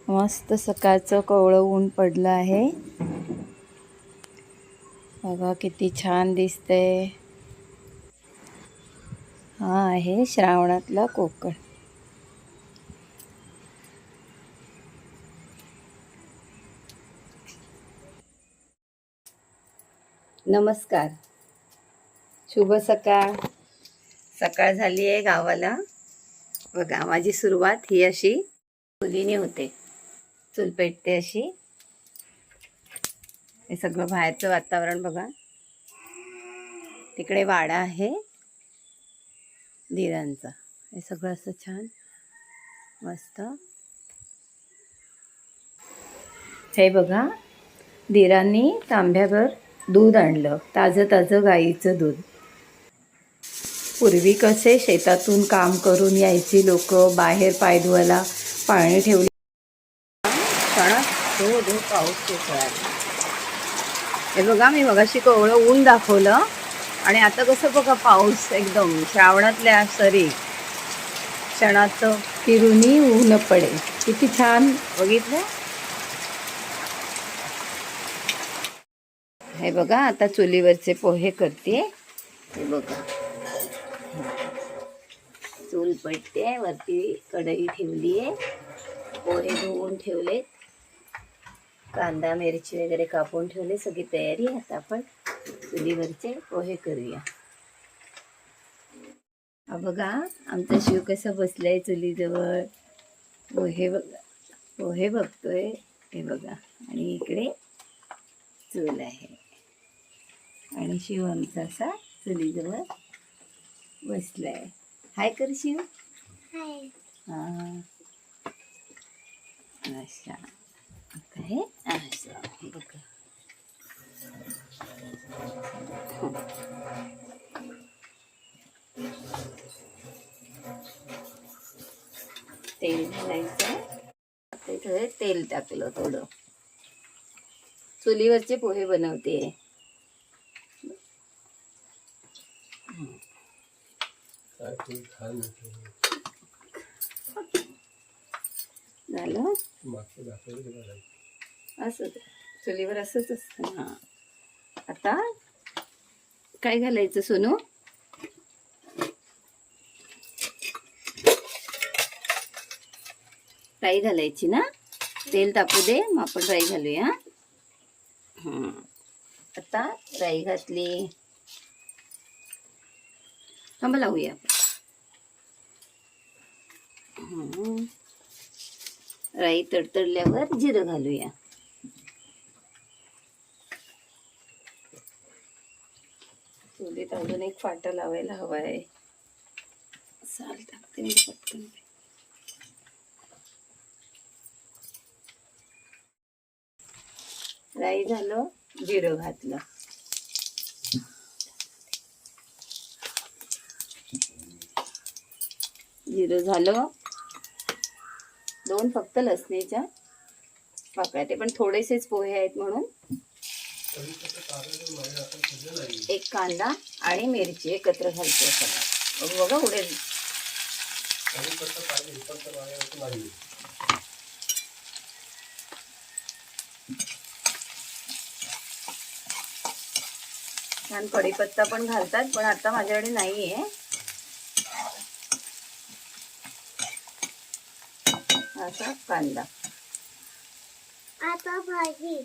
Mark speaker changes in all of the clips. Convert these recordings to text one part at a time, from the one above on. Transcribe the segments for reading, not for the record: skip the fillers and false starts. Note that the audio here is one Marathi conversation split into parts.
Speaker 1: मस्त सकाळचं कोवळं ऊन पडलं आहे. बघा किती छान दिसतंय. हा आहे श्रावणातला कोकण. नमस्कार, शुभ सकाळ. सकाळ झाली आहे गावाला. बघा माझी सुरुवात ही अशी चुलीने होते. चूल पेटते अशी. हे सगळं बाहेरचं वातावरण बघा. तिकडे वाडा आहे दिरांचा. हे सगळं असं छान मस्त. हे बघा, दिरांनी तांब्याभर दूध आणलं, ताजं ताजं गाईचं दूध. पूर्वी कसे शेतातून काम करून यायची लोक, बाहेर पाय धुवायला पाणी ठेवली. क्षणात धो धो पाऊस कोसळला. हे बघा, मी मगाशी कोवळं ऊन दाखवलं आणि आता कसं बघा पाऊस एकदम श्रावणातल्या सरी क्षणात फिरूनी ऊन पडे. किती छान बघितलं. हे बघा, आता चुलीवरचे पोहे करते. हे बघा, चूल पेटते, वरती कढई ठेवली आहे, पोहे धुवून ठेवले, कांदा मिरची वगैरे कापून ठेवले, सगळी तयारी. आता आपण चुलीवरचे पोहे करूया. हा बघा, आमचा शिव कसा बसलाय चुलीजवळ. पोहे बघा, पोहे बघतोय. हे बघा, आणि इकडे चूल आहे आणि शिव आमचा असा चुलीजवळ बसलाय. हाय कर शिव. हाय. हां, अच्छा. काय असं हे बघा. तेल घालायचं. इथे तेल टाकलं थोडं. चुलीवरचे पोहे बनवते. झालं असं चुलीवर असंच असतं. हा, आता काय घालायचं सोनू? राई घालायची ना. तेल तापू दे, मग आपण राई घालूया. आता राई घातली. थांबा, लावूया आपण. राई तडतडल्यावर जिरं घालूया. चुलीत अजून एक फाटा लावायला हवा आहे. साल टाकते मी पटकन. राई झालं, जिरं घातलं. जिरं झालं. 2 फक्त लसणीच्या पाकळ्या, ते पण थोडेसेच पोहे आहेत म्हणून. 1 कांदा आणि मिरची एकत्र घालते सगळं. बघा उडेल. छान कढीपत्ता पण घालतात, पण आता माझ्याकडे नाहीये. असा कांदा. आता भाजी.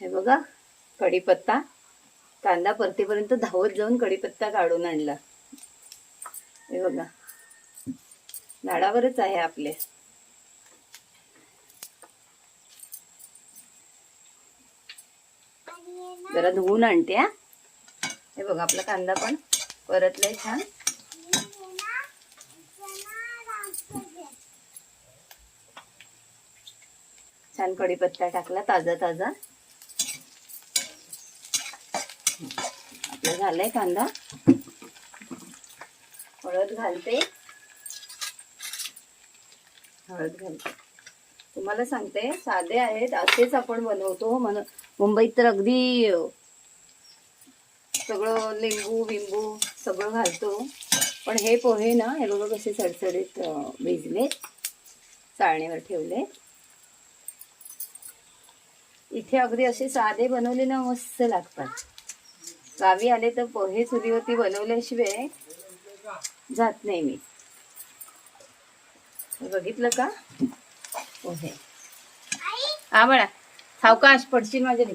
Speaker 1: हे बघा, कढीपत्ता. कांदा परतीपर्यंत धावत जाऊन कढीपत्ता काढून आणला. हे बघा, झाडावरच आहे आपले. जरा धुवून आणते. हे बघा, आपला कांदा पण परतलाय छान. छान कढीपत्ता टाकला, ताजा ताजा. आपला झालाय कांदा. हळद घालते. हळद घालते. तुम्हाला सांगते, साधे आहेत असेच आपण बनवतो. मुंबईत तर अगदी सगळं लिंबू बिंबू सगळं घालतो. पण हे पोहे ना, हे बघा कसे सडसडीत भिजले, चाळणीवर ठेवले. इथे अगदी असे साधे बनवले ना मस्त लागतात. गावी आले तर पोहे चुलीवरती बनवल्याशिवाय जात नाही मी. बघितलं का पोहे? हा बळा, सावकाश पडशील माझ्या रे.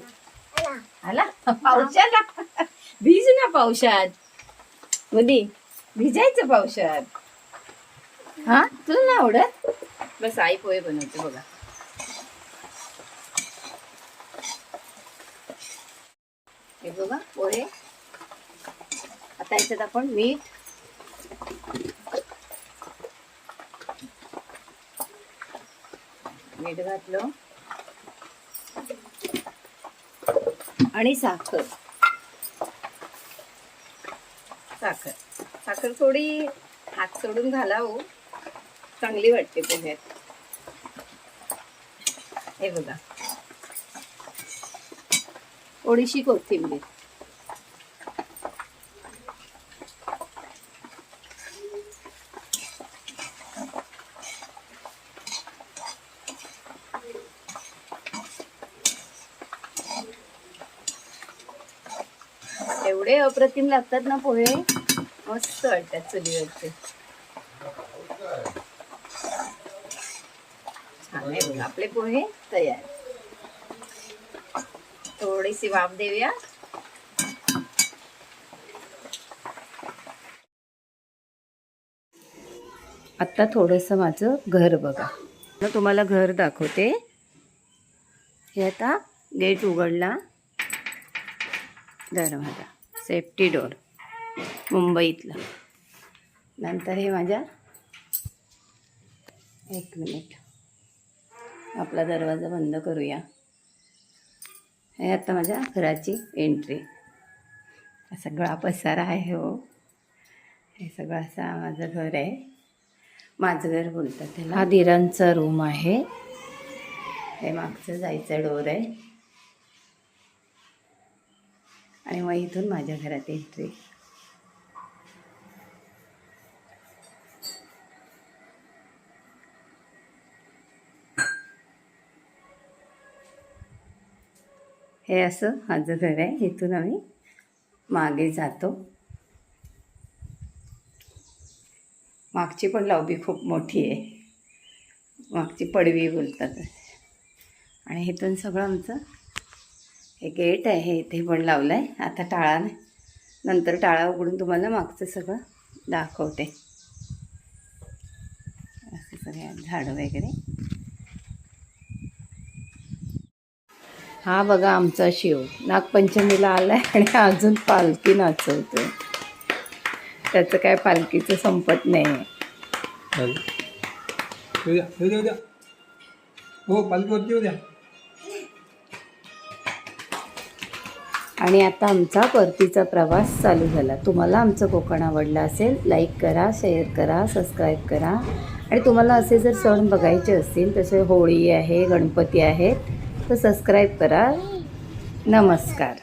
Speaker 1: आला पावसात, भिज ना पावसात. मुली भिजायचं पावसात. हा तुला नाही आवडत? बस आई पोहे बनवते बघा. हे बघा पोहे. आता याच्यात आपण मीठ, घातलं आणि साखर. साखर थोडी हात सोडून घालावं, चांगली वाटते पोह्यात. हे बघा, थोडीशी कोथिंबीर. एवढे अप्रतिम लागतात ना पोहे, मस्त वाटतात चुलीवरचे. छान आहे बघा, आपले पोहे तयार. थोडीशी वाफ देऊया. आता थोडंसं माझं घर बघा. तुम्हाला घर दाखवते. हे आता गेट उघडला, दरवाजा, सेफ्टी डोर मुंबईतला. नंतर हे माझ्या, एक मिनिट, आपला दरवाजा बंद करूया. हे आता माझ्या घराची एंट्री. सगळा पसारा आहे हो. हे सगळं असं माझं घर आहे. माझं घर बोलतात त्याला. हा दिरांचा रूम आहे. हे मागचं जायचं डोर आहे. आणि मग इथून माझ्या घरात एंट्री. हे असं माझं घर आहे. इथून आम्ही मागे जातो. मागची पण लॉबी खूप मोठी आहे. मागची पडवी बोलतात. आणि इथून सगळं आमचं हे गेट आहे, इथे पण लावलं आहे. आता टाळा नाही, नंतर टाळा उघडून तुम्हाला मागचं सगळं दाखवते. असं सगळे झाडं वगैरे. हा बघा आमचा शिव नागपंचमीला आला आहे आणि अजून पालखी नाचवतो. त्याचं काय पालखीचं संपत नाही आहे.
Speaker 2: हो, पालखी उद्या.
Speaker 1: आणि आता आमचा परतीचा प्रवास चालू झाला. तुम्हाला आमचं कोकण आवडलं असेल, लाईक करा, शेअर करा, सबस्क्राईब करा. आणि तुम्हाला असे जर सण बघायचे असतील, तसे होळी आहे, गणपती आहेत, तर सबस्क्राईब करा. नमस्कार.